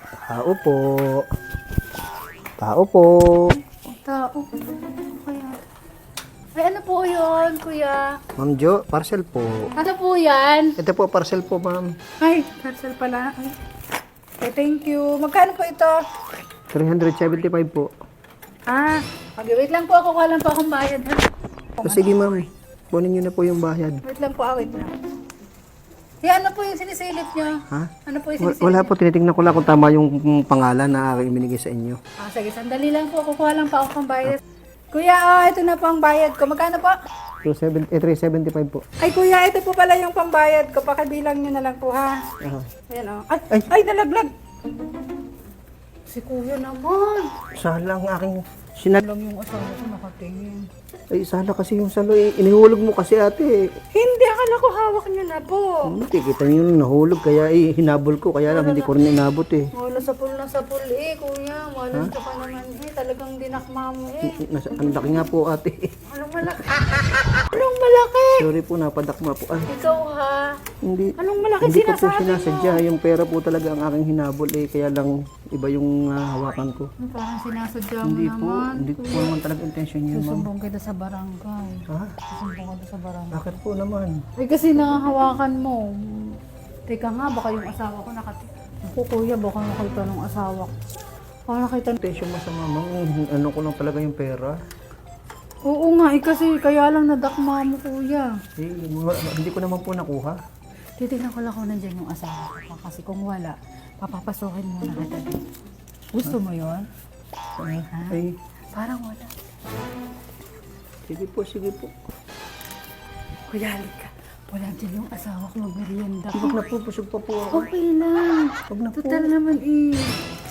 Tao po. Tao po. Tao. Kaya. Ay, ano po yun, kuya? Ma'am Jo, parcel po. Ano po yan? Ito po, parcel po, ma'am. Ay, parcel pala. Ay. Okay, thank you. Magkano po ito? 375 po. Ah, wait lang po ako. Kuha lang po akong bayad. Ha? Sige, ma'am. Kunin niyo na po yung bayad. Wait lang po, wait lang. Yan, ano po yung sinisilip nyo? Ha? Ano po yung sinisilip? Wala po, tinitingnan ko lang kung tama yung pangalan na aking binigay sa inyo. Ah, sige, sandali lang po. Kukuha lang po ako ng bayad. Kuya, ito na po ang bayad ko. Magkano po? 375 po. Ay, kuya, ito po pala yung pambayad ko. Pakabilang nyo na lang po, ha? Ayan, oh. Ay, nalaglag. Si kuya naman. Salang aking Alam yung asawa ko nakatingin. Ay, sana kasi yung salo eh. Inihulog mo kasi ate. Hindi, akala ko hawak nyo na po. Hindi, kita niyo yung nahulog. Kaya hinabol ko. Kaya lang hindi ko rin inabot eh. Wala sa pool na sa pool eh, kuya. Wala ka pa naman eh. Talagang dinakma mo eh. Ang laki nga po ate. Anong malaki? Anong malaki? Sorry po, napadakma po. Ay, Ikaw ha? hindi. Anong malaki Hindi ko po sinasabi mo? sinasadya. Yung pera po talaga ang aking hinabol eh. Kaya lang iba yung hawakan ko. Parang sinasadya mo Hindi po. naman. Hindi ko po naman talaga intention yun, ma'am. Susumbong kita sa barangay. Ha? Susumbong kita sa barangay. Bakit po naman? Ay kasi nangahawakan mo. Teka nga, baka yung asawa ko nakita. Ako kuya, baka nakita ng asawa ko. Baka nakita. Intention mo sa mama. Ano ko lang talaga yung pera. Oo nga, eh kasi kaya lang nadakma mo kuya. Eh, hindi ko naman po nakuha. Titignan ko lang kung nandiyan yung asawa ko. Kasi kung wala, papapasukin muna kita dito. Gusto mo yon? Ay, Ha? ay, Parang wala. sige po, sige po. Kuya, halika. Wala dyan yung asawa ko magmerienda. Huwag na po, busog pa po ako. Okay lang. Huwag na po. Total naman eh.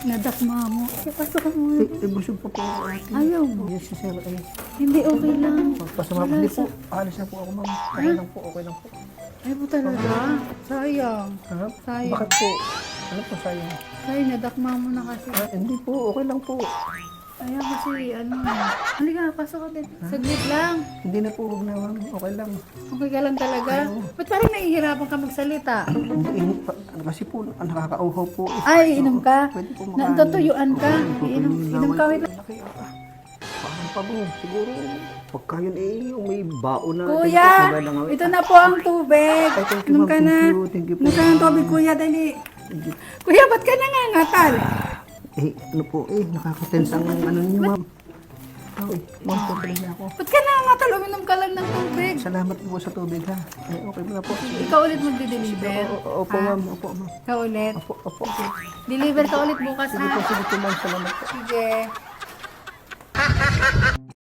Nadakma mo. Kaya pasok ka muna. Busog pa po ako ate. Ayaw mo. Yes, sir. Ay, Hindi, okay lang. pasama po. Hindi po. Alis na po ako, ma'am. Okay lang po, okay lang po. Ay po talaga. Sayang. Ha? Sayang. Bakit po? Ano po sayang? Ay, nadakma mo na kasi. Hindi po, okay lang po. Ayaw kasi, ano. Halika, pasok ka din. Saglit lang. Hindi na po, huwag na, ma'am. Okay lang. Okay ka lang talaga. Ba't parang nahihirapan ka magsalita? Kasi po, nakakauhaw po. Ay, inom ka. Pwede po Natutuyuan ka. Inom ka. Wait. Parang pabo. Siguro, pagka yun eh, yung may bao na. Kuya, ito na po ang tubig. Ay, thank you, Inom ma'am. ka na. Thank you po. Inom ka ng tubig, kuya. Dali. Kuya, ba't ka nangangatal? Eh, ano po eh, nakakatense ang ano niyo, ma'am. Okay, ma'am, tutuloy na ako. Ba't ka nangangatal? Uminom ka lang ng tubig. Salamat po sa tubig, ha. Eh, okay na po. Ikaw ulit magdi-deliver. Opo, ma'am. Opo, ma'am. Ikaw ulit. Opo. Deliver ka ulit bukas, Sige po, ha? sige po, ma'am. Salamat po. Sige.